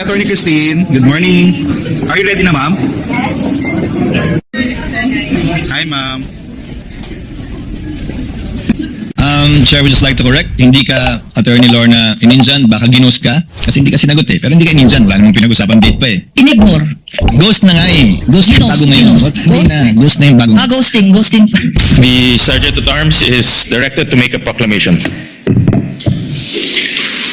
Attorney Christine, good morning. Are you ready na, ma'am? Yes. Hi, ma'am. Chair, would just like to correct, hindi ka Attorney Lorna ininjan, baka ginost ka. Kasi hindi ka sinagot eh. Pero hindi ka ininjan, wala namang pinag-usapan date pa eh. Inignore. Ghost na nga eh. Ghost na yung bago ngayon. Hindi na, ghost na yung bago. Ghosting. The Sergeant at Arms is directed to make a proclamation.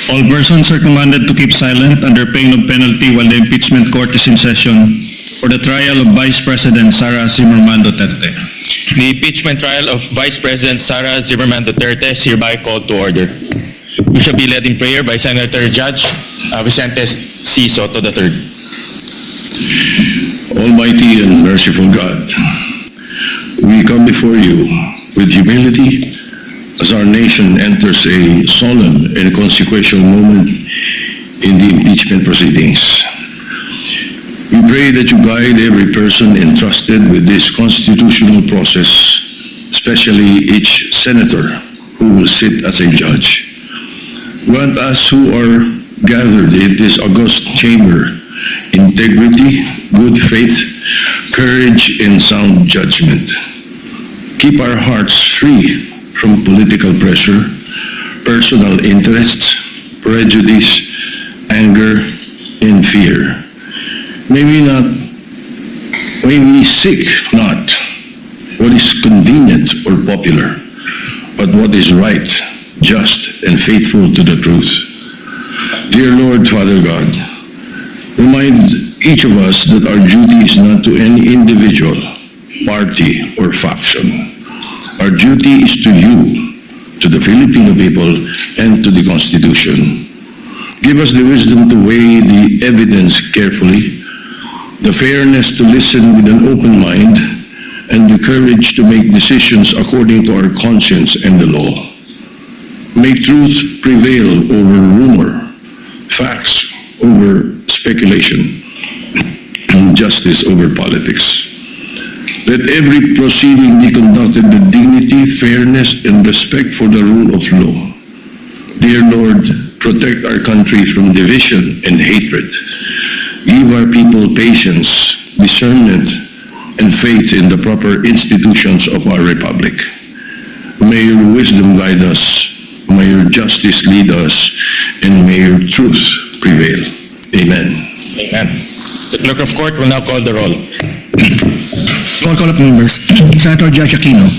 All persons are commanded to keep silent under pain of penalty while the impeachment court is in session for the trial of Vice President Sara Zimmerman Duterte. The impeachment trial of Vice President Sara Zimmerman Duterte is hereby called to order. We shall be led in prayer by Senator Judge Vicente C. Soto III. Almighty and merciful God, we come before you with humility as our nation enters a solemn and consequential moment in the impeachment proceedings. We pray that you guide every person entrusted with this constitutional process, especially each senator who will sit as a judge. Grant us who are gathered in this august chamber integrity, good faith, courage, and sound judgment. Keep our hearts free from political pressure, personal interests, prejudice, anger, and fear. May we seek not what is convenient or popular, but what is right, just, and faithful to the truth. Dear Lord, Father God, remind each of us that our duty is not to any individual, party, or faction. Our duty is to you, to the Filipino people, and to the Constitution. Give us the wisdom to weigh the evidence carefully, the fairness to listen with an open mind, and the courage to make decisions according to our conscience and the law. May truth prevail over rumor, facts over speculation, and justice over politics. Let every proceeding be conducted with dignity, fairness, and respect for the rule of law. Dear Lord, protect our country from division and hatred. Give our people patience, discernment, and faith in the proper institutions of our republic. May your wisdom guide us, may your justice lead us, and may your truth prevail. Amen. Amen. The Clerk of Court will now call the roll. Call of members. Senator Judge Aquino,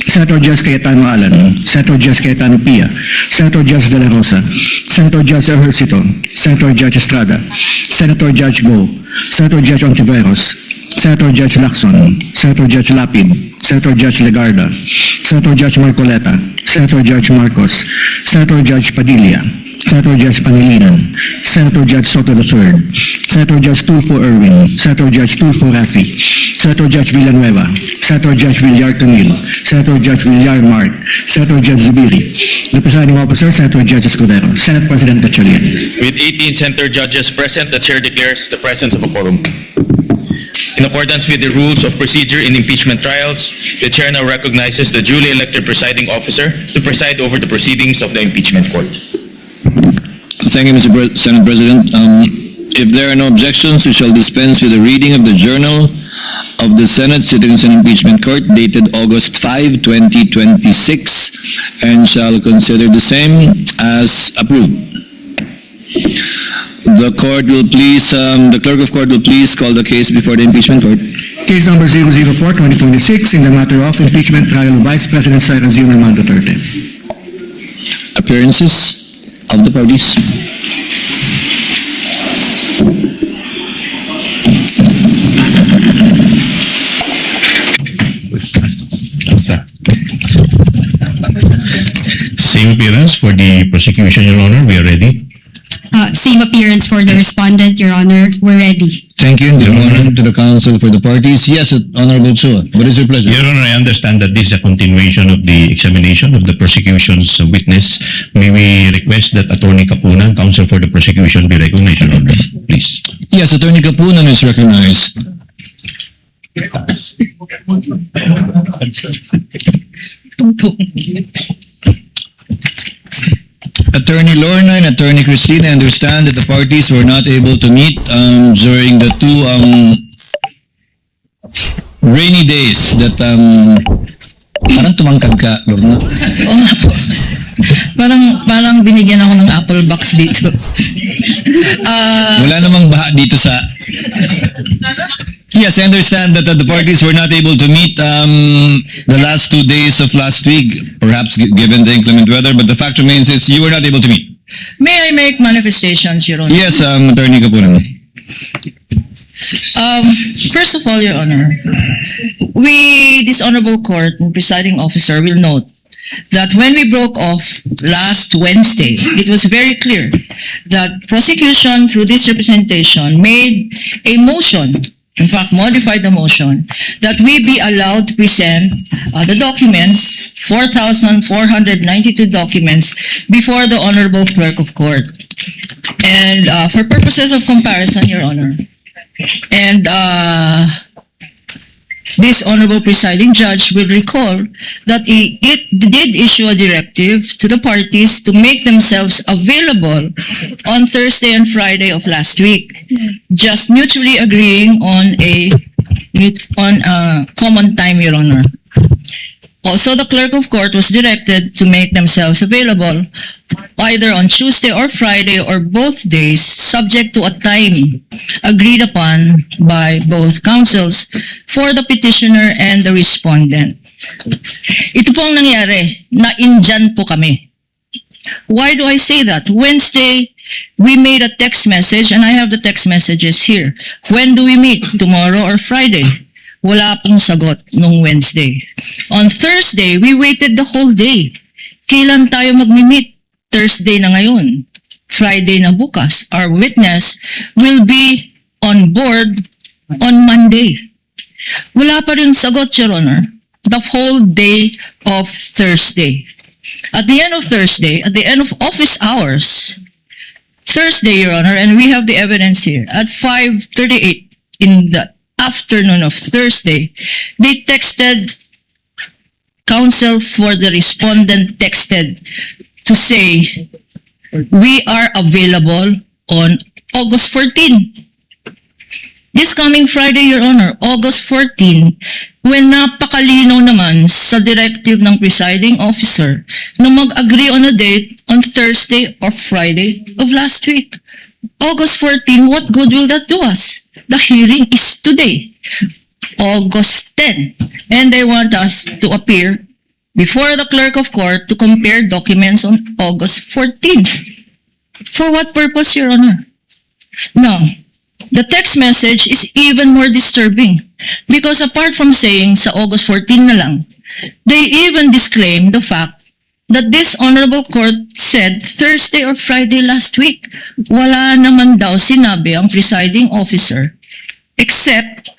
Senator Judge Cayetano Alan, Senator Judge Cayetano Pia, Senator Judge De La Rosa, Senator Judge Ejercito, Senator Judge Estrada, Senator Judge Go, Senator Judge Ontiveros, Senator Judge Lacson, Senator Judge Lapid, Senator Judge Legarda, Senator Judge Marcoleta, Senator Judge Marcos, Senator Judge Padilla, Senator Judge Pangilinan, Senator Judge Soto III, Senator Judge Tulfo Erwin, Senator Judge Tulfo Rafi, Senator Judge Villanueva, Senator Judge Villar Camille, Senator Judge Villar Mark, Senator Judge Zubiri, the presiding officer, Senator Judge Escudero, Senate President Gatchalian. With 18 Senator Judges present, the Chair declares the presence of a quorum. In accordance with the rules of procedure in impeachment trials, the Chair now recognizes the duly elected presiding officer to preside over the proceedings of the impeachment court. Thank you, Mr. Senate President. If there are no objections, we shall dispense with the reading of the Journal of the Senate Citizens and Impeachment Court dated August 5, 2026, and shall consider the same as approved. The court will please, the Clerk of Court will please call the case before the impeachment court. Case number 004-2026 in the matter of impeachment trial of Vice President Sara Zimmerman Duterte. Appearances of the parties. Same appearance for the prosecution, Your Honor. We are ready. Same appearance for the respondent, Your Honor. We're ready. Thank you. Good morning to the counsel for the parties. Yes, Honorable Chua. What is your pleasure? Your Honor, I understand that this is a continuation of the examination of the prosecution's witness. May we request that Attorney Kapunan, counsel for the prosecution, be recognized, Your Honor, please. Yes, Attorney Kapunan is recognized. Attorney Lorna and Attorney Christine, I understand that the parties were not able to meet during the two rainy days that parang tumangkad ka, Lorna. Oo nga po. Parang binigyan ako ng apple box dito. Wala namang baha dito sa... Yes, I understand that the parties were not able to meet the last 2 days of last week, perhaps given the inclement weather, but the fact remains is you were not able to meet. May I make manifestations, Your Honor? Yes, Attorney Kapunan. First of all, Your Honor, this honorable court and presiding officer will note that when we broke off last Wednesday, it was very clear that prosecution through this representation made a motion, in fact modified the motion, that we be allowed to present the documents, 4,492 documents, before the honorable clerk of court. And for purposes of comparison, Your Honor, and this honorable presiding judge will recall that it did issue a directive to the parties to make themselves available on Thursday and Friday of last week, just mutually agreeing on a common time, Your Honor. Also, the clerk of court was directed to make themselves available either on Tuesday or Friday or both days, subject to a time agreed upon by both counsels for the petitioner and the respondent. Ito po ang nangyari, na-indyan po kami. Why do I say that? Wednesday, we made a text message, and I have the text messages here. When do we meet? Tomorrow or Friday? Wala pong sagot nung Wednesday. On Thursday, we waited the whole day. Kailan tayo mag-meet? Thursday na ngayon. Friday na bukas. Our witness will be on board on Monday. Wala pa rin sagot, Your Honor. The whole day of Thursday. At the end of Thursday, at the end of office hours, Thursday, Your Honor, and we have the evidence here, at 5:38 in the afternoon of Thursday, they texted, counsel for the respondent texted to say, we are available on August 14. This coming Friday, Your Honor, August 14, when napakalinaw naman sa directive ng presiding officer na mag-agree on a date on Thursday or Friday of last week. August 14, what good will that do us? The hearing is today, August 10, and they want us to appear before the clerk of court to compare documents on August 14. For what purpose, Your Honor? Now, the text message is even more disturbing because apart from saying sa August 14 na lang, they even disclaim the fact that this honorable court said Thursday or Friday last week. Wala naman daw sinabi ang presiding officer except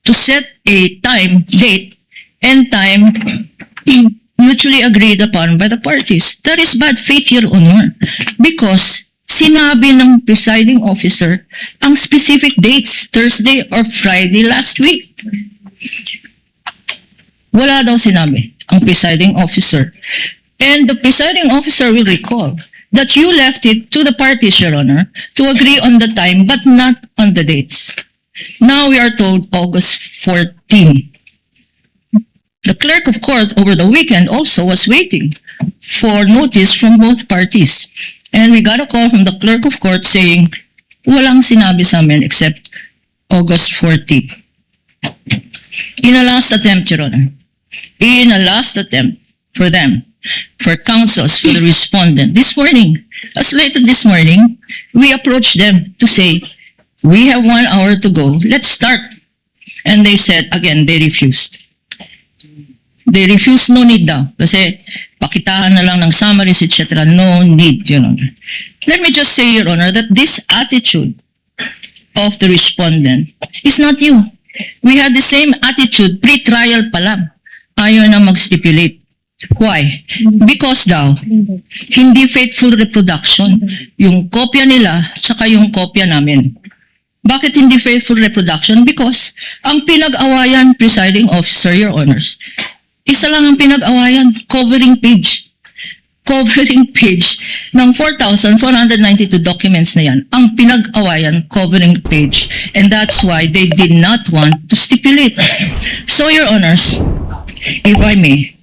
to set a time, date, and time mutually agreed upon by the parties. That is bad faith, Your Honor, because sinabi ng presiding officer ang specific dates, Thursday or Friday last week. Wala daw sinabi ang presiding officer. And the presiding officer will recall that you left it to the parties, Your Honor, to agree on the time but not on the dates. Now we are told August 14. The clerk of court over the weekend also was waiting for notice from both parties. And we got a call from the clerk of court saying, walang sinabi sa amin except August 14. In a last attempt, Your Honor, in a last attempt for them, for counsels, for the respondent, this morning, as late as this morning, we approached them to say, we have 1 hour to go, let's start. And they said, again, they refused. They refused, no need daw. Kasi pakitahan na lang ng summaries, etc. No need, Your Honor. Let me just say, Your Honor, that this attitude of the respondent is not new. We had the same attitude pre-trial pa lang. Ayaw na mag-stipulate. Why? Because daw, hindi faithful reproduction. Yung kopya nila, tsaka yung kopya namin. Bakit hindi faithful reproduction? Because ang pinag-awayan, presiding officer, Your Honors, isa lang ang pinag-awayan, covering page. covering page ng 4,492 documents na yan, ang pinag-awayan covering page. And that's why they did not want to stipulate. So, Your Honors, if I may,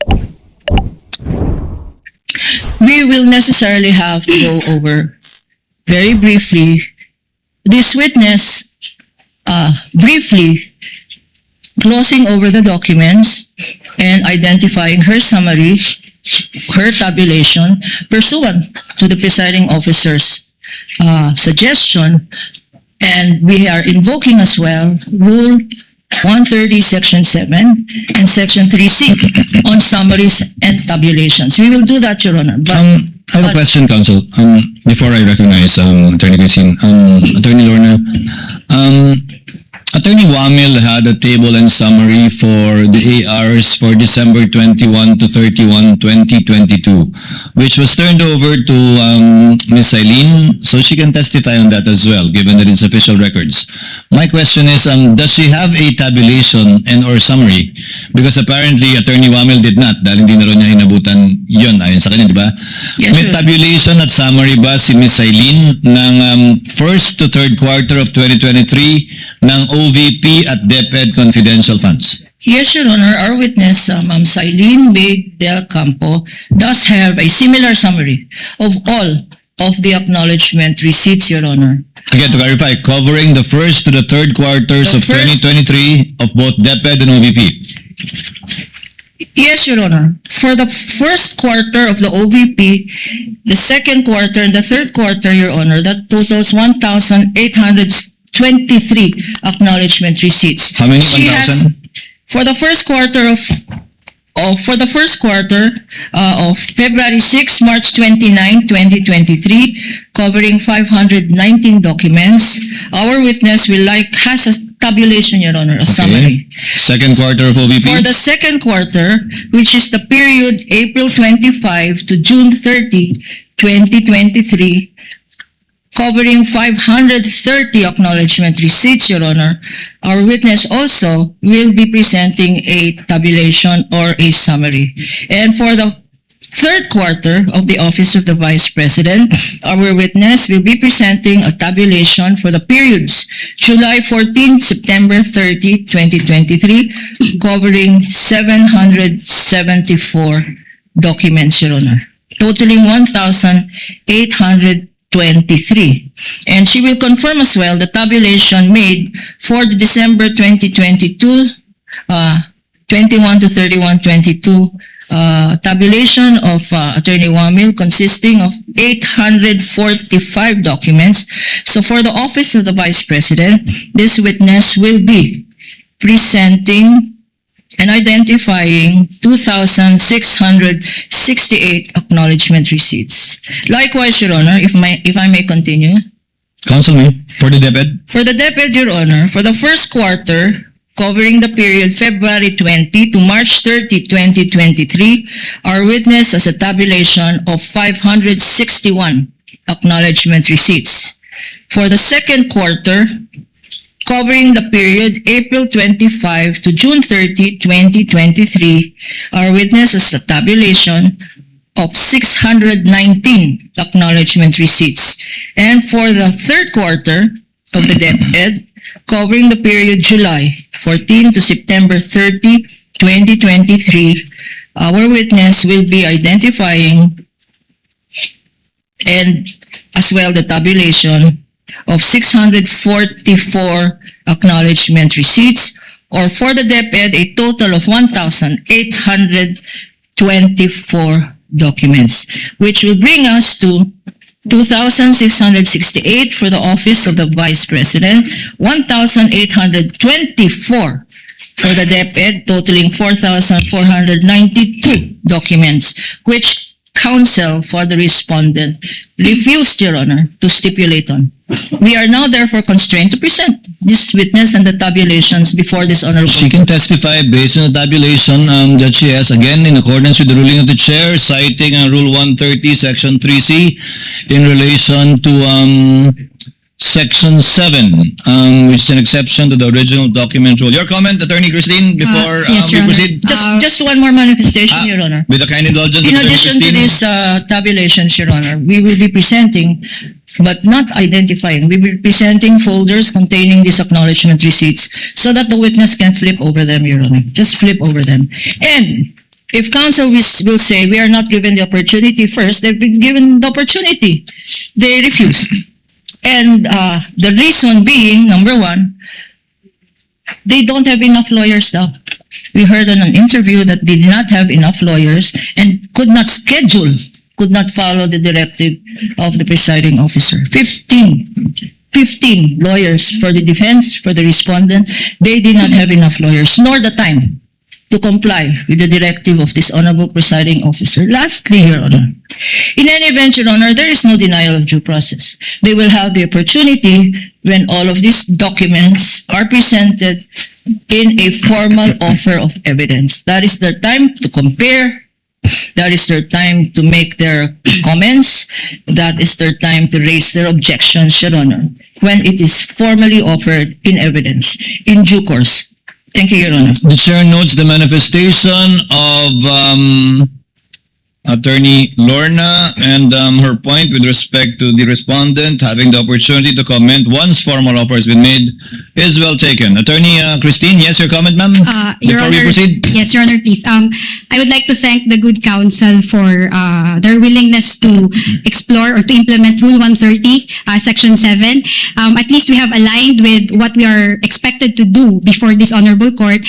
we will necessarily have to go over very briefly this witness, briefly glossing over the documents and identifying her summary, her tabulation, pursuant to the presiding officer's suggestion. And we are invoking as well Rule 130, Section 7, and Section 3C on summaries and tabulations. We will do that, Your Honor. But, I have a question, Counsel. Before I recognize Attorney Christine, Attorney Lorna, Attorney Wamil had a table and summary for the ARs for December 21 to 31, 2022, which was turned over to Ms. Eileen, so she can testify on that as well, given that it's official records. My question is, does she have a tabulation and or summary? Because apparently, Attorney Wamil did not, dahil hindi na rin niya inabutan yun, ayon sa kanya, di ba? Yes, May sir. tabulation at summary ba si Ms. Eileen ng first to third quarter of 2023 ng OVP at DepEd confidential funds? Yes, Your Honor, our witness, Ma'am Silene Wade Del Campo, does have a similar summary of all of the acknowledgement receipts, Your Honor. Again, to clarify, covering the first to the third quarters The of first- 2023 of both DepEd and OVP. Yes, Your Honor. For the first quarter of the OVP, the second quarter, and the third quarter, Your Honor, that totals 1,823 acknowledgement receipts. How many? She has- 1,000? For the first quarter of February 6, March 29, 2023, covering 519 documents, our witness has a tabulation, Your Honor, a summary. Second quarter of OVP? For the second quarter, which is the period April 25 to June 30, 2023, covering 530 acknowledgement receipts, Your Honor, our witness also will be presenting a tabulation or a summary. And for the third quarter of the Office of the Vice President, our witness will be presenting a tabulation for the periods July 14, September 30, 2023, covering 774 documents, Your Honor, totaling 1,823. And she will confirm as well the tabulation made for the December 2022, 21 to 31, 22 tabulation of Attorney Wamil, consisting of 845 documents. So for the Office of the Vice President, this witness will be presenting and identifying 2,668 acknowledgement receipts. Likewise, Your Honor, if I may continue. Counsel me, for the DepEd? For the DepEd, Your Honor, for the first quarter, covering the period February 20 to March 30, 2023, our witness has a tabulation of 561 acknowledgement receipts. For the second quarter, covering the period April 25 to June 30, 2023, our witness has a tabulation of 619 acknowledgement receipts. And for the third quarter of the DepEd, covering the period July 14 to September 30, 2023, our witness will be identifying and as well the tabulation of 644 acknowledgement receipts, or for the DepEd, a total of 1,824 documents, which will bring us to 2,668 for the Office of the Vice President, 1,824 for the DepEd, totaling 4,492 documents, which counsel for the respondent refused, Your Honor, to stipulate on. We are now therefore constrained to present this witness and the tabulations before this honorable. She can testify based on the tabulation that she has, again, in accordance with the ruling of the chair, citing Rule 130, Section 3C, in relation to Section 7, which is an exception to the original document rule. Your comment, Attorney Christine, before yes, we Your Honor. proceed? Just one more manifestation, Your Honor. With the kind indulgence In of Attorney addition to Christine? these tabulations, Your Honor, we will be presenting, but not identifying, we will be presenting folders containing these acknowledgement receipts so that the witness can flip over them, Your Honor. Just flip over them. And if counsel will say we are not given the opportunity first, they've been given the opportunity. They refused. And the reason being, number one, they don't have enough lawyers now. We heard on an interview that they did not have enough lawyers and could not schedule, could not follow the directive of the presiding officer. 15 lawyers for the defense, for the respondent. They did not have enough lawyers, nor the time to comply with the directive of this honorable presiding officer. Lastly, Your Honor, in any event, Your Honor, there is no denial of due process. They will have the opportunity when all of these documents are presented in a formal offer of evidence. That is their time to compare. That is their time to make their comments. That is their time to raise their objections, Your Honor, when it is formally offered in evidence in due course. Thank you, Your Honor. The chair notes the manifestation of Attorney Lorna and her point with respect to the respondent having the opportunity to comment once formal offer has been made is well taken. Attorney Christine, yes, your comment, ma'am? Your Before we Honor, proceed? yes, Your Honor, please. I would like to thank the good counsel for their willingness to explore or to implement Rule 130, Section 7. At least we have aligned with what we are expected to do before this honorable court.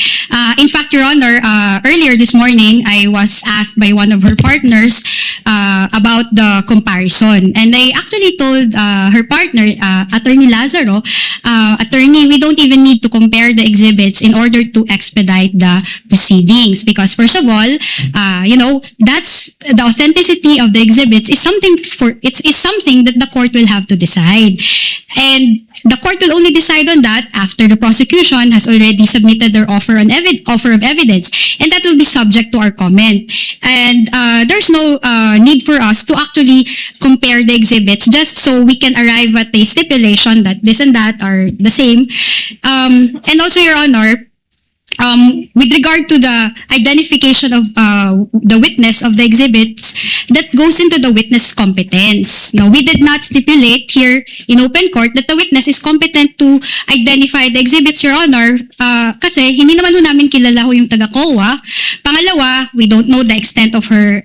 In fact, Your Honor, earlier this morning, I was asked by one of her partners about the comparison. And I actually told her partner, Attorney Lazaro, Attorney, we don't even need to compare the exhibits in order to expedite the proceedings. Because first of all, that's the authenticity of the exhibits is something that the court will have to decide. And the court will only decide on that after the prosecution has already submitted their offer of evidence, and that will be subject to our comment. And there's no need for us to actually compare the exhibits just so we can arrive at a stipulation that this and that are the same. And also, Your Honor, with regard to the identification of the witness of the exhibits, that goes into the witness competence. Now, we did not stipulate here in open court that the witness is competent to identify the exhibits, Your Honor, kasi hindi naman ho namin kilala ho yung taga-COA. Pangalawa, we don't know the extent of her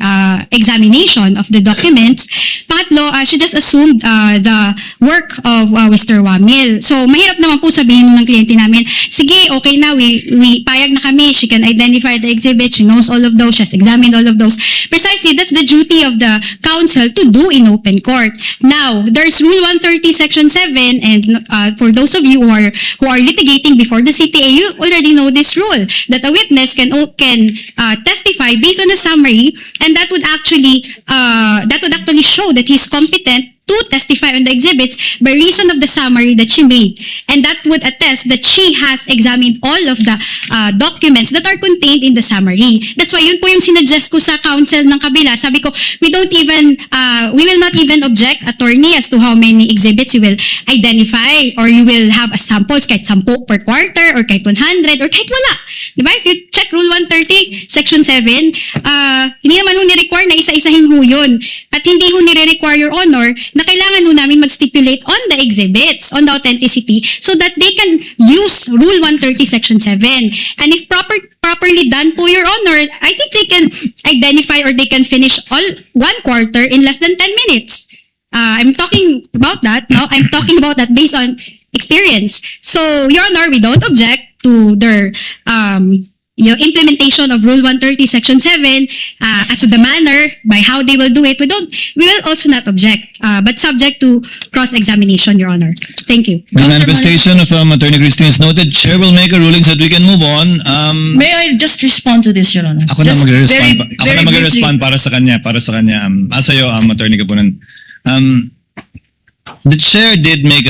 examination of the documents. Pangatlo, she just assumed the work of Mr. Wamil. So, mahirap naman po sabihin ng kliyente namin, sige, okay na, we payag na kami, she can identify the exhibit, she knows all of those, she has examined all of those. Precisely, that's the duty of the counsel to do in open court. Now, there's Rule 130, Section 7, and for those of you who are litigating before the CTA, you already know this rule, that a witness can testify based on a summary, and that would actually show that he's competent to testify on the exhibits by reason of the summary that she made. And that would attest that she has examined all of the documents that are contained in the summary. That's why yun po yung sinuggest ko sa counsel ng kabila. Sabi ko, we will not even object, attorney, as to how many exhibits you will identify or you will have as samples, kahit 10 per quarter or kahit 100 or kahit wala. Diba? If you check Rule 130, Section 7, hindi naman ho ni-require na isa-isahin ho yun. At hindi ho nire-require, Your Honor, na kailangan ho namin mag-stipulate on the exhibits, on the authenticity, so that they can use Rule 130, Section 7. And if properly done po, Your Honor, I think they can identify or they can finish all 1 quarter in less than 10 minutes. I'm talking about that, no? I'm talking about that based on experience. So, Your Honor, we don't object to their implementation of Rule 130, Section 7, as to the manner by how they will do it. We will also not object, but subject to cross-examination, Your Honor. Thank you. The manifestation of Attorney Christine is noted. Chair will make a ruling so that we can move on. May I just respond to this, Your Honor? Ako na magre-respond briefly. para sa kanya. Sa'yo, Attorney Kapunan. The chair did make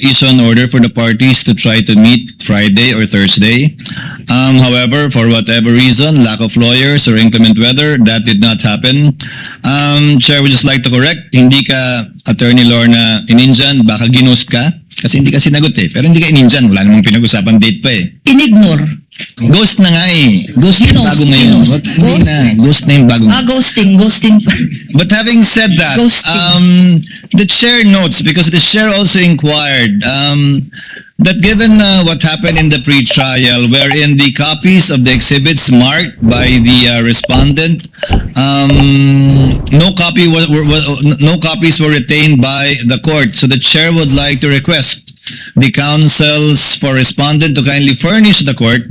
issue an order for the parties to try to meet Friday or Thursday. However, for whatever reason, lack of lawyers or inclement weather, that did not happen. Chair would just like to correct, hindi ka Attorney Lorna ininjan, baka ginost ka. Kasi hindi ka sinagot eh. Pero hindi ka ininjan, wala namang pinag-usapan date pa eh. Inignore. Ghost na nga eh. Ghost na yung Ginost, bago ngayon. ginost. Hindi na, ghost na yung bago. Ghosting. But having said that, Ghosting. the chair notes, because the chair also inquired, that given what happened in the pre-trial, wherein the copies of the exhibits marked by the respondent, no copies were retained by the court. So the chair would like to request the counsels for respondent to kindly furnish the court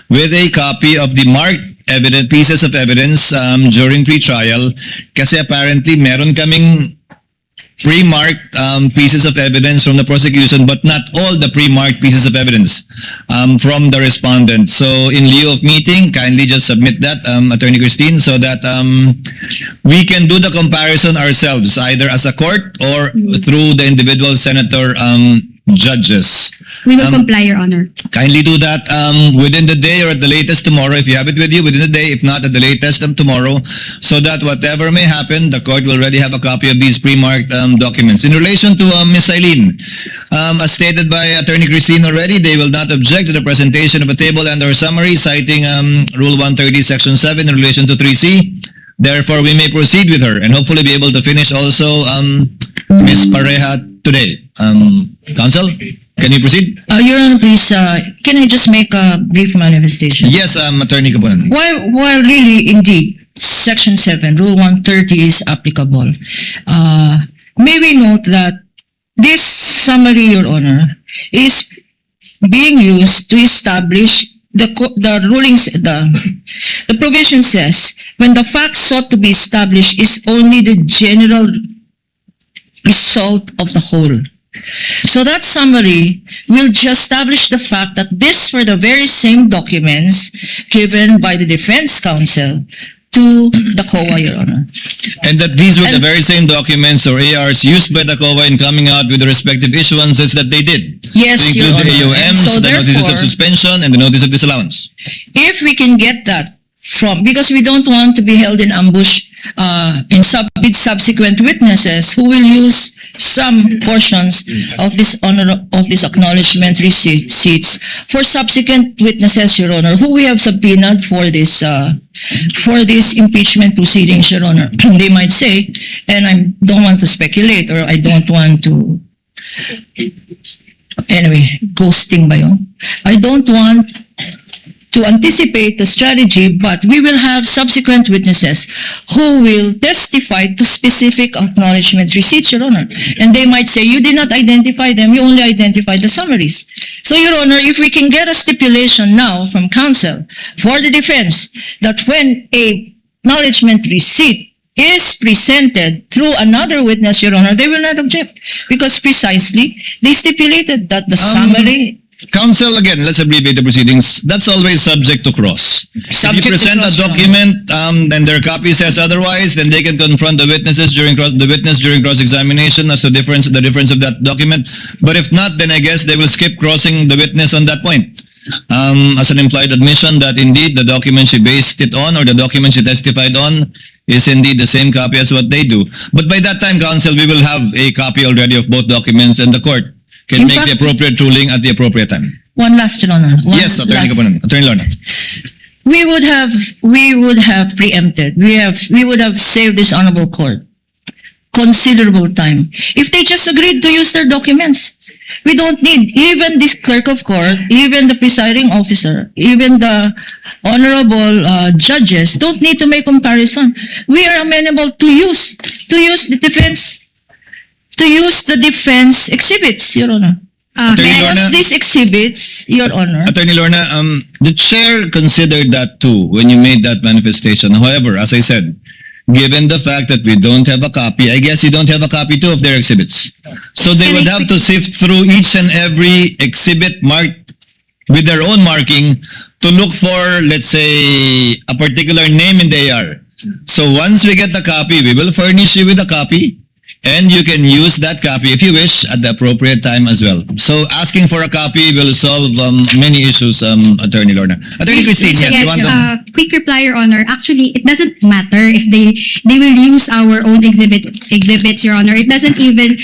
with a copy of the marked pieces of evidence during pre-trial, kasi apparently meron kaming pre-marked pieces of evidence from the prosecution, but not all the pre-marked pieces of evidence from the respondent. So in lieu of meeting, kindly just submit that, Attorney Christine, so that we can do the comparison ourselves, either as a court or through the individual senator judges. We will comply, Your Honor. Kindly do that within the day or at the latest tomorrow. If you have it with you, within the day. If not, at the latest tomorrow, so that whatever may happen, the court will already have a copy of these pre-marked documents. In relation to Ms. Eileen, as stated by Attorney Christine already, they will not object to the presentation of a table and/or summary citing Rule 130, Section 7 in relation to 3C. Therefore, we may proceed with her and hopefully be able to finish also Ms. Pareja today. Counsel, can you proceed? Your Honor, please, can I just make a brief manifestation? Yes, Attorney Kapunan. While really, indeed, Section 7, Rule 130 is applicable, may we note that this summary, Your Honor, is being used to establish the rulings, the provision says, when the facts sought to be established is only the general result of the whole. So that summary will just establish the fact that these were the very same documents given by the defense counsel to the COA, Your Honor. And that these were the very same documents or ARs used by the COA in coming out with the respective issuances that they did. Yes, to Your include the Honor. And AOMs, so the notices of therefore, suspension, and the notice of disallowance. if we can get that from, because we don't want to be held in ambush with subsequent witnesses who will use some portions of this acknowledgement receipts for subsequent witnesses, Your Honor, who we have subpoenaed for this impeachment proceedings, Your Honor. They might say, and I don't want to speculate, or I don't want to, anyway, ghosting ba yun? I don't want to anticipate the strategy, but we will have subsequent witnesses who will testify to specific acknowledgement receipts, Your Honor. And they might say, you did not identify them, you only identified the summaries. So, Your Honor, if we can get a stipulation now from counsel for the defense that when a acknowledgement receipt is presented through another witness, Your Honor, they will not object, because precisely they stipulated that the summary. Counsel, again, let's abbreviate the proceedings. That's always subject to cross. If Subject you to present a cross, document and their copy says otherwise, then they can confront the witness during cross-examination as to the difference of that document. But if not, then I guess they will skip crossing the witness on that point. As an implied admission that indeed the document she based it on or the document she testified on is indeed the same copy as what they do. But by that time, counsel, we will have a copy already of both documents and the court can In make the fact, appropriate ruling at the appropriate time. One last, Your Honor. Yes, Attorney Kapunan. Attorney Lorna. We would have preempted. We would have saved this honorable court considerable time if they just agreed to use their documents. We don't need even this clerk of court, even the presiding officer, even the honorable judges don't need to make comparison. We are amenable to use the defense exhibits, Your Honor. Attorney Because Lorna? these exhibits, Your Honor. Attorney Lorna, the chair considered that too when you made that manifestation. However, as I said, given the fact that we don't have a copy, I guess you don't have a copy too of their exhibits. So they would have to sift through each and every exhibit marked with their own marking to look for, let's say, a particular name in the AR. So once we get the copy, we will furnish you with a copy. And you can use that copy if you wish at the appropriate time as well. So asking for a copy will solve many issues, Attorney Lorna. Attorney Christine, yes, you want to... Quick reply, Your Honor. Actually, it doesn't matter if they will use our own exhibits, Your Honor. It doesn't even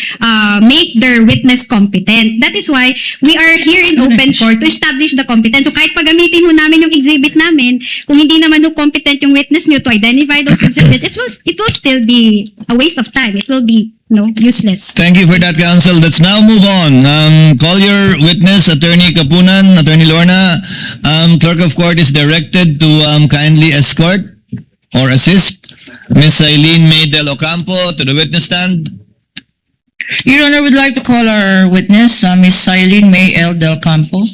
make their witness competent. That is why we are here in open court to establish the competence. So kahit pagamitin ho namin yung exhibit namin, kung hindi naman ho competent yung witness nyo to identify those exhibits, it will still be a waste of time. It will be useless. Thank you for that, counsel. Let's now move on. Call your witness, Attorney Kapunan, Attorney Lorna. Clerk of Court is directed to kindly escort or assist Ms. Eileen May Del Ocampo to the witness stand. Your Honor, we'd like to call our witness, Ms. Eileen May L. Del Campo.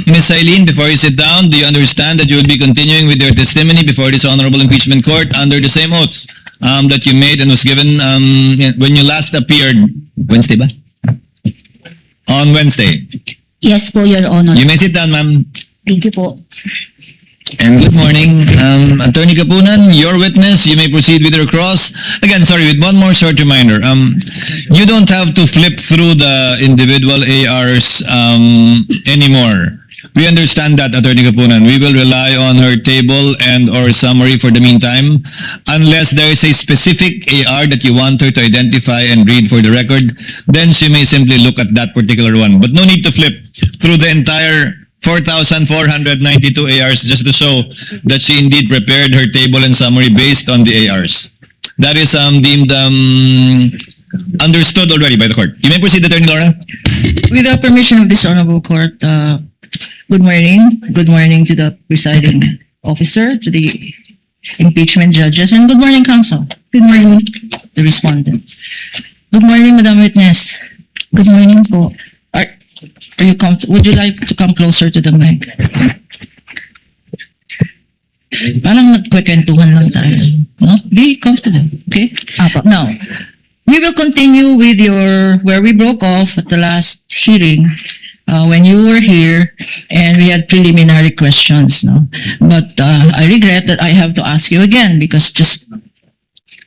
Ms. Eileen, before you sit down, do you understand that you will be continuing with your testimony before this Honorable Impeachment Court under the same oath that you made and was given when you last appeared Wednesday ba? On Wednesday. Yes po, Your Honor. You may sit down, ma'am. Thank you po. And good morning. Attorney Kapunan, your witness, you may proceed with your cross. Again, sorry, with one more short reminder. You don't have to flip through the individual ARs anymore. We understand that, Attorney Kapunan. We will rely on her table and or summary for the meantime, unless there is a specific AR that you want her to identify and read for the record, then she may simply look at that particular one. But no need to flip through the entire 4,492 ARs just to show that she indeed prepared her table and summary based on the ARs. That is deemed understood already by the court. You may proceed, Attorney Laura. With the permission of this Honorable Court, good morning. Good morning to the presiding officer, to the impeachment judges, and good morning, counsel. Good morning. The respondent. Good morning, Madam Witness. Good morning po. Would you like to come closer to the mic? Parang nagkwekwentuhan lang tayo. No? Be comfortable, okay? Apo. Now, we will continue with where we broke off at the last hearing when you were here and we had preliminary questions, no? But I regret that I have to ask you again because just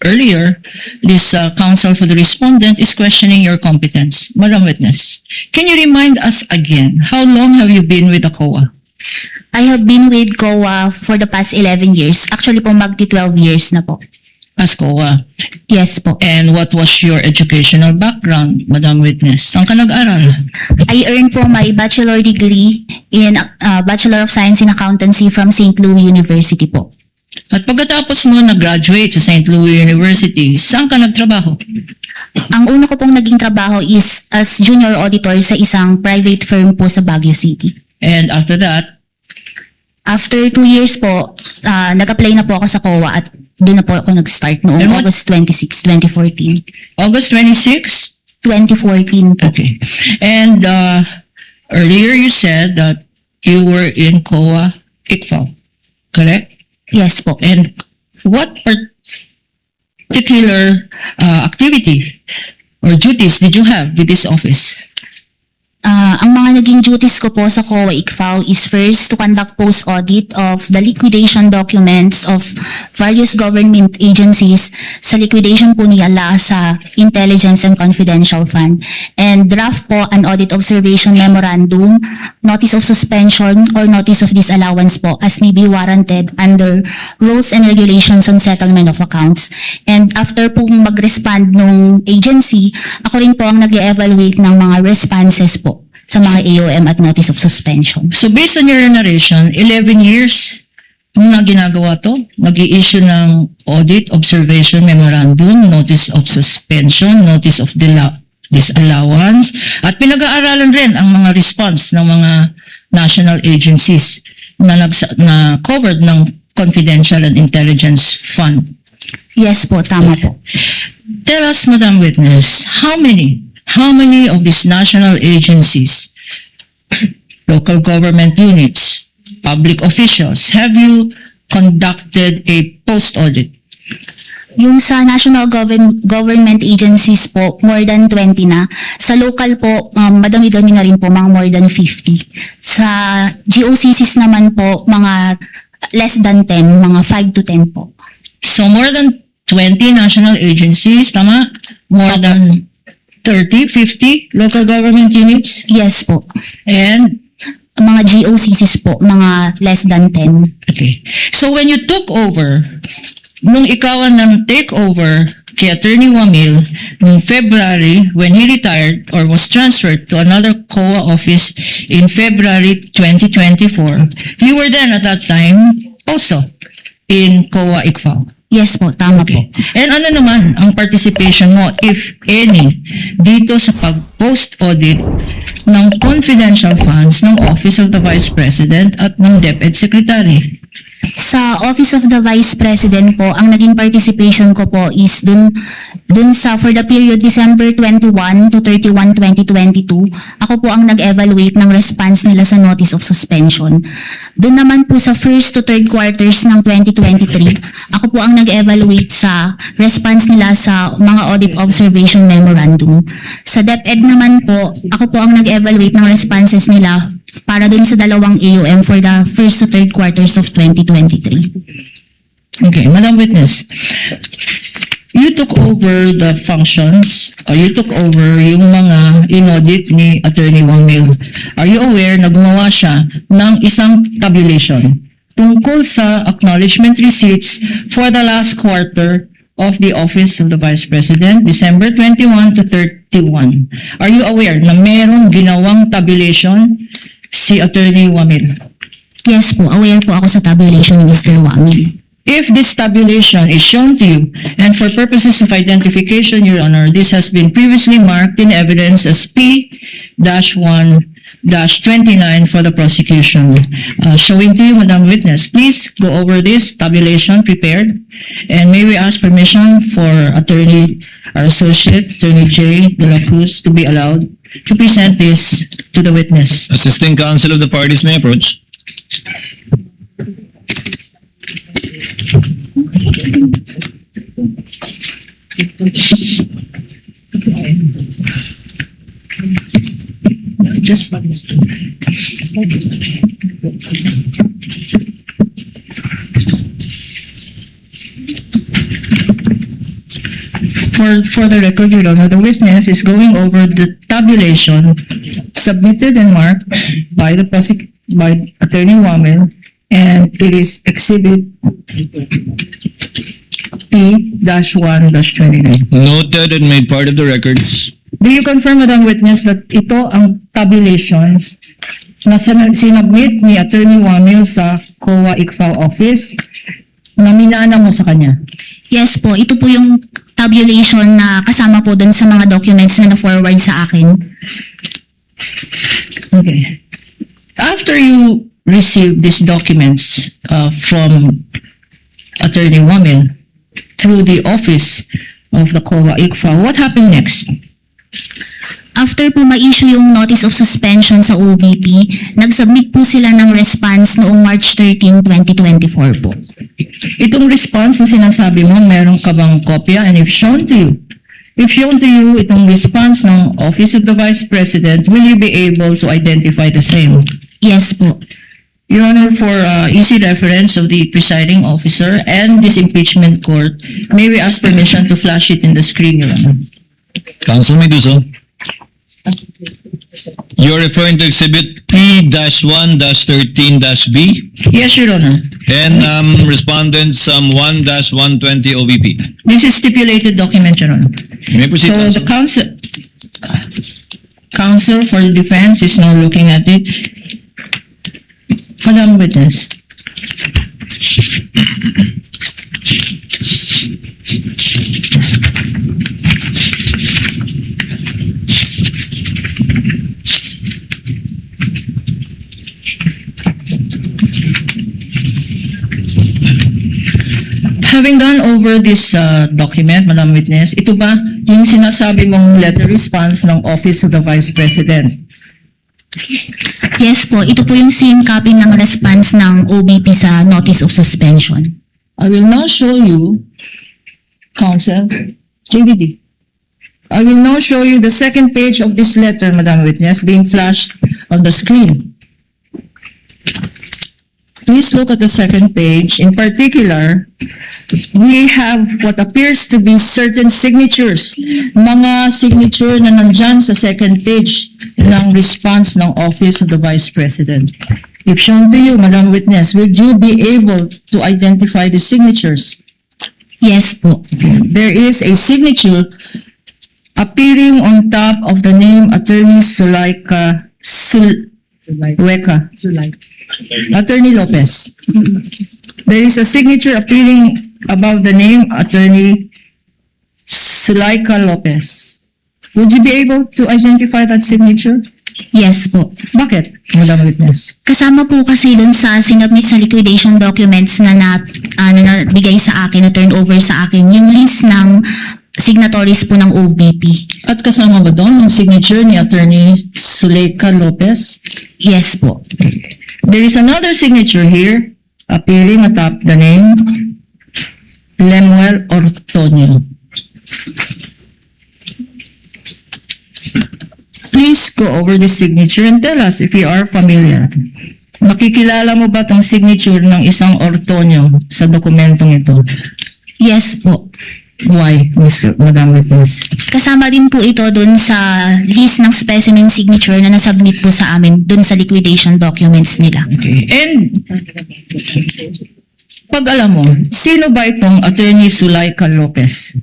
earlier, this counsel for the respondent is questioning your competence. Madam Witness, can you remind us again, how long have you been with the COA? I have been with COA for the past 11 years. Actually po, magti 12 years na po. As COA? Yes po. And what was your educational background, Madam Witness? Saan ka nag-aral? I earned po my bachelor degree in Bachelor of Science in Accountancy from St. Louis University po. At pagkatapos mo nag-graduate sa St. Louis University, saan ka nagtrabaho? Ang una ko pong naging trabaho is as junior auditor sa isang private firm po sa Baguio City. And after that? After 2 years po, nag-apply na po ako sa COA at doon na po ako nag-start noong August 26, 2014. August 26? 2014 po. Okay. And earlier you said that you were in COA ICFAO, correct? Yes po. And what particular activity or duties did you have with this office? Ang mga naging duties ko po sa COA ICFAO is first to conduct post-audit of the liquidation documents of various government agencies sa liquidation po nila sa Intelligence and Confidential Fund, and draft po an audit observation memorandum, notice of suspension or notice of disallowance po as may be warranted under rules and regulations on settlement of accounts. And after pong mag-respond nung agency, ako rin po ang nag-evaluate ng mga responses po sa mga AOM at notice of suspension. So based on your narration, 11 years na ginagawa to, nag-i-issue ng audit, observation, memorandum, notice of suspension, notice of disallowance, at pinag-aaralan rin ang mga response ng mga national agencies na covered ng Confidential and Intelligence Fund. Yes po, tama po. Tell us, Madam Witness, how many of these national agencies, local government units, public officials, have you conducted a post-audit? Yung sa national government agencies po, more than 20 na. Sa local po, madami-dami na rin po, mga more than 50. Sa GOCCs naman po, mga less than 10, mga 5 to 10 po. So more than 20 national agencies, tama? More than 30, 50 local government units? Yes po. And, Mga GOCCs po, mga less than 10. okay. So when you took over, nung ikaw ang take over kay Attorney Wamil, noong February, when he retired or was transferred to another COA office in February 2024, you were then at that time also in COA ICFAO. Yes po, tama po. And ano naman ang participation mo, if any, dito sa pag-post-audit ng confidential funds ng Office of the Vice President at ng DepEd Secretary? Sa Office of the Vice President po, ang naging participation ko po is dun sa for the period December 21 to 31, 2022, ako po ang nag-evaluate ng response nila sa notice of suspension. Dun naman po sa first to third quarters ng 2023, ako po ang nag-evaluate sa response nila sa mga audit observation memorandum. Sa DepEd naman po, ako po ang nag-evaluate ng responses nila para dun sa dalawang AUM for the first to third quarters of 2023. Okay, Madam Witness, you took over the functions, or you took over yung mga in-audit ni Attorney Wamil. Are you aware na gumawa siya ng isang tabulation tungkol sa acknowledgement receipts for the last quarter of the Office of the Vice President, December 21 to 31? Are you aware na merong ginawang tabulation si Attorney Wamil? Yes po, aware po ako sa tabulation ni Mr. Wamil. If this tabulation is shown to you, and for purposes of identification, Your Honor, this has been previously marked in evidence as P-1-29 for the prosecution. Showing to you, Madam Witness, please go over this tabulation prepared, and may we ask permission for our Associate Attorney J. De La Cruz to be allowed to present this to the witness. Assisting counsel of the parties may approach. Just for the record, Your Honor, the witness is going over the tabulation submitted and marked by by Attorney Wamil, and it is Exhibit P-1-29. Noted and made part of the records. Do you confirm, Madam Witness, that ito ang tabulation na sinubmit ni Attorney Wamil sa COA ICFAO office na minaana mo sa kanya? Yes po, ito po yung tabulation na kasama po dun sa mga documents na na-forward sa akin. Okay. After you received these documents from Attorney Wamil through the office of the COA ICFAO, what happened next? After po ma-issue yung notice of suspension sa OBP, nag-submit po sila ng response noong March 13, 2024 po. Itong response na sinasabi mo, meron ka bang kopya? And if shown to you itong response ng Office of the Vice President, will you be able to identify the same? Yes po. Your Honor, for easy reference of the presiding officer and this impeachment court, may we ask permission to flash it in the screen, Your Honor? Counsel may do so. You're referring to Exhibit P-1-13-B Yes, Your Honor. and respondents 1-120 OVP. This is stipulated document, Your Honor. You may proceed, So counsel. the counsel for the defense is now looking at it. Madam Witness. Having gone over this document, Madam Witness, ito ba yung sinasabi mong letter response ng Office of the Vice President? Yes po, ito po yung same copy ng response ng OBP sa notice of suspension. I will now show you, Counsel, JVD. I will now show you the second page of this letter, Madam Witness, being flashed on the screen. Please look at the second page. In particular, we have what appears to be certain signatures. Mga signature na nandyan sa second page ng response ng Office of the Vice President. If shown to you, Madam Witness, will you be able to identify the signatures? Yes po. There is a signature appearing on top of the name Attorney Attorney Lopez. There is a signature appearing above the name Attorney Sulaika Lopez. Would you be able to identify that signature? Yes po. Bakit, Madam Witness? Kasama po kasi dun sa sinubmit sa liquidation documents na nabigay sa akin, na turn over sa akin, yung list ng signatories po ng OVP. At kasama ba doon ang signature ni Attorney Sulaika Lopez? Yes po. There is another signature here appearing atop the name Lemuel Ortonio. Please go over this signature and tell us if you are familiar. Makikilala mo ba tong signature ng isang Ortonio sa dokumentong ito? Yes po. Why, Madam Witness? Kasama din po ito dun sa list ng specimen signature na nasubmit po sa amin dun sa liquidation documents nila. Okay. And pag alam mo, sino ba itong Attorney Sulaika Lopez?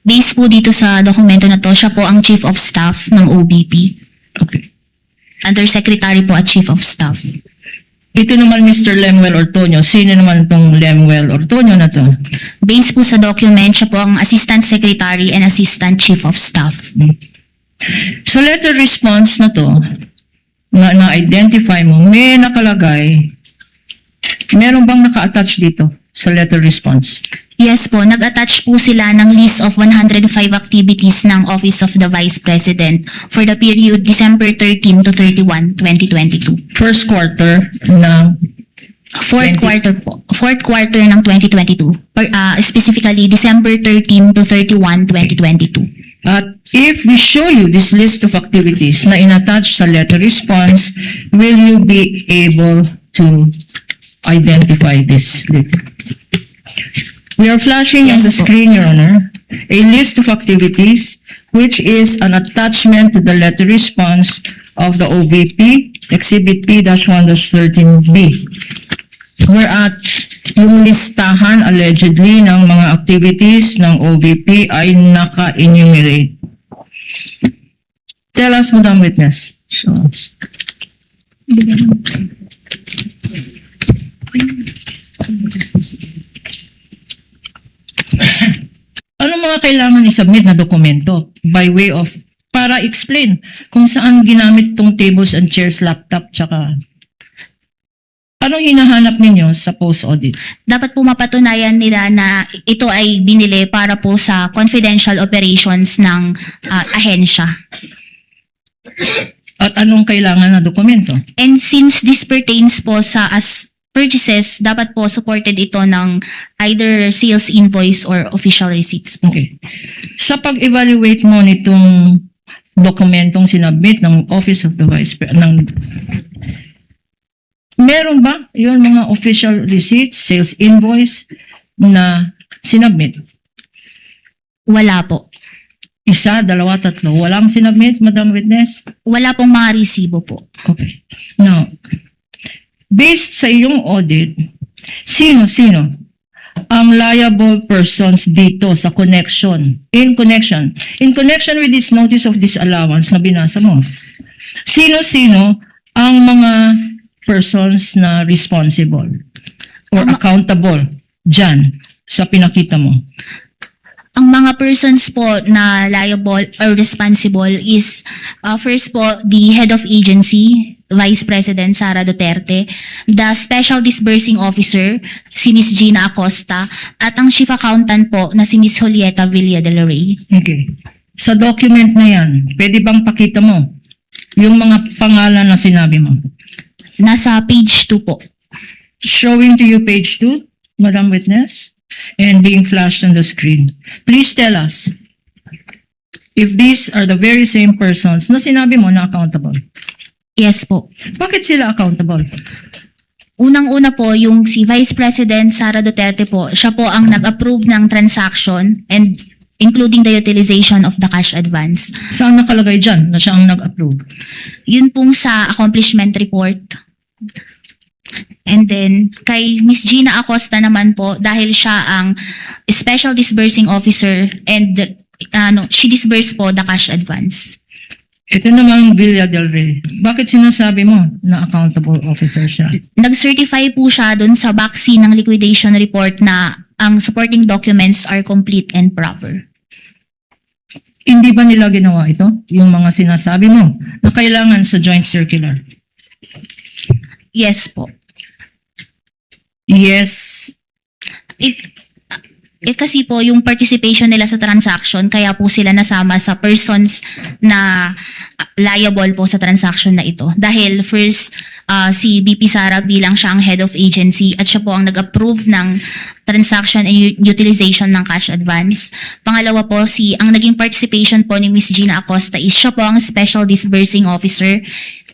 Based po dito sa dokumento na to, siya po ang Chief of Staff ng OVP. Okay. Undersecretary po at Chief of Staff. Ito naman Mr. Lemuel Ortonio. Sino naman itong Lemuel Ortonio na to? Based po sa document, siya po ang Assistant Secretary and Assistant Chief of Staff. Sa letter response na to, na-identify mo, may nakalagay, meron bang naka-attach dito sa letter response? Yes po, nag-attach po sila ng list of 105 activities ng Office of the Vice President for the period December 13 to 31, 2022. First quarter ng Fourth quarter ng 2022. Specifically, December 13 to 31, 2022. At if we show you this list of activities na inattach sa letter response, will you be able to identify this? We are flashing on Yes, the po. screen, Your Honor, a list of activities which is an attachment to the letter response of the OVP, Exhibit P-1-13B. Whereat yung listahan allegedly ng mga activities ng OVP ay naka-enumerate. Tell us, Madam Witness. Show us. Ano mga kailangan i-submit na dokumento by way of, para explain kung saan ginamit tong tables and chairs, laptop, tsaka anong hinahanap ninyo sa post-audit? Dapat po mapatunayan nila na ito ay binili para po sa confidential operations ng ahensya. At anong kailangan na dokumento? And since this pertains po sa as purchases, dapat po supported ito ng either sales invoice or official receipts po. Okay. Sa pag-evaluate mo nitong dokumentong sinabit ng Office of the Vice President, meron ba yung mga official receipts, sales invoice na sinabit? Wala po. Isa, dalawa, tatlo. Walang sinabit, Madam Witness? Wala pong mga resibo po. Okay. Now, based sa iyong audit, sino-sino ang liable persons dito sa in connection with this notice of disallowance na binasa mo? Sino-sino ang mga persons na responsible or accountable dyan sa pinakita mo? Ang mga persons po na liable or responsible is first po the head of agency, Vice President Sara Duterte, the Special Disbursing Officer, si Ms. Gina Acosta, at ang Chief Accountant po na si Ms. Julieta Villa del Rey. Okay. Sa document na yan, pwede bang pakita mo yung mga pangalan na sinabi mo? Nasa page 2 po. Showing to you page 2, Madam Witness, and being flashed on the screen. Please tell us if these are the very same persons na sinabi mo na accountable. Yes po. Bakit sila accountable? Unang-una po, yung si Vice President Sara Duterte po, siya po ang nag-approve ng transaction and including the utilization of the cash advance. Saan nakalagay dyan na siya ang nag-approve? Yun pong sa accomplishment report. And then, kay Miss Gina Acosta naman po, dahil siya ang Special Disbursing Officer and she disbursed po the cash advance. Ito naman Villa del Rey. Bakit sinasabi mo na accountable officer siya? Nag-certify po siya dun sa backseat ng liquidation report na ang supporting documents are complete and proper. Hindi ba nila ginawa ito? Yung mga sinasabi mo na kailangan sa joint circular? Yes po. Yes. Kasi po yung participation nila sa transaction, kaya po sila nasama sa persons na liable po sa transaction na ito. Dahil first, si Vpsara bilang siya ang head of agency at siya po ang nag-approve ng transaction and utilization ng cash advance. Pangalawa po, ang naging participation po ni Ms. Gina Acosta is siya po ang special disbursing officer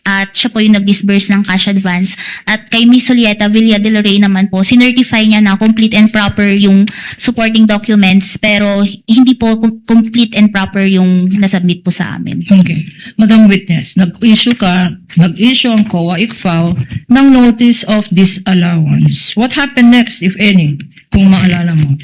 at siya po yung nag-disburse ng cash advance. At kay Ms. Julieta Villa del Rey naman po, sinertify niya na complete and proper yung supporting documents pero hindi po complete and proper yung nasubmit po sa amin. Okay. Madam Witness, nag-issue ang COA ICFAO ng notice of disallowance. What happened next, if any, kung maalala mo?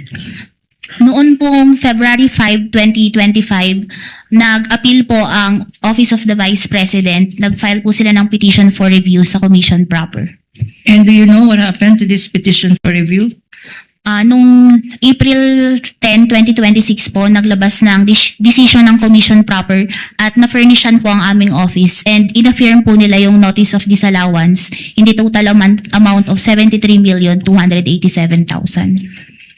Noon pong February 5, 2025, nag-appeal po ang Office of the Vice President. Nag-file po sila ng petition for review sa Commission proper. And do you know what happened to this petition for review? Nung April 10, 2026 po, naglabas ng decision ng Commission proper at na-furnishan po ang aming office and in-affirm po nila yung notice of disallowance in the total amount of 73,287,000.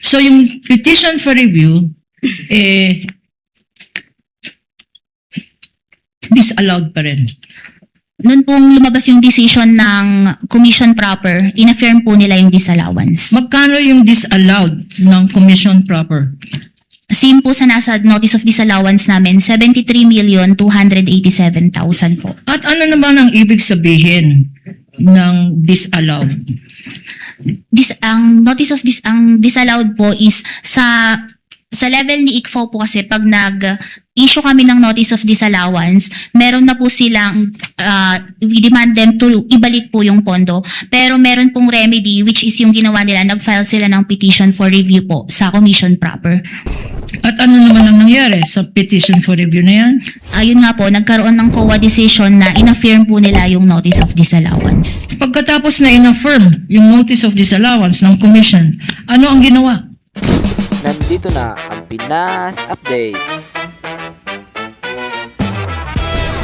So yung petition for review, disallowed pa rin. Noon pong lumabas yung decision ng Commission proper, in-affirm po nila yung disallowance. Magkano yung disallowed ng commission proper? Same po sa nasa notice of disallowance namin, 73,287,000 po. At ano naman ang ibig sabihin ng disallowed? Ang notice of ang disallowed po is sa level ni ICFAO po kasi pag nag-issue kami ng notice of disallowance, meron na po silang, we demand them to ibalik po yung pondo. Pero meron pong remedy which is yung ginawa nila, nag-file sila ng petition for review po sa Commission proper. At ano naman ang nangyari sa petition for review na yan? Ayun nga po, nagkaroon ng COA decision na in-affirm po nila yung notice of disallowance. Pagkatapos na in-affirm yung notice of disallowance ng commission, ano ang ginawa? Nandito na ang Pinas Updates.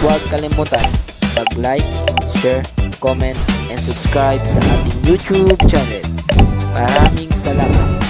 Huwag kalimutan mag-like, share, comment, and subscribe sa ating YouTube channel. Maraming salamat.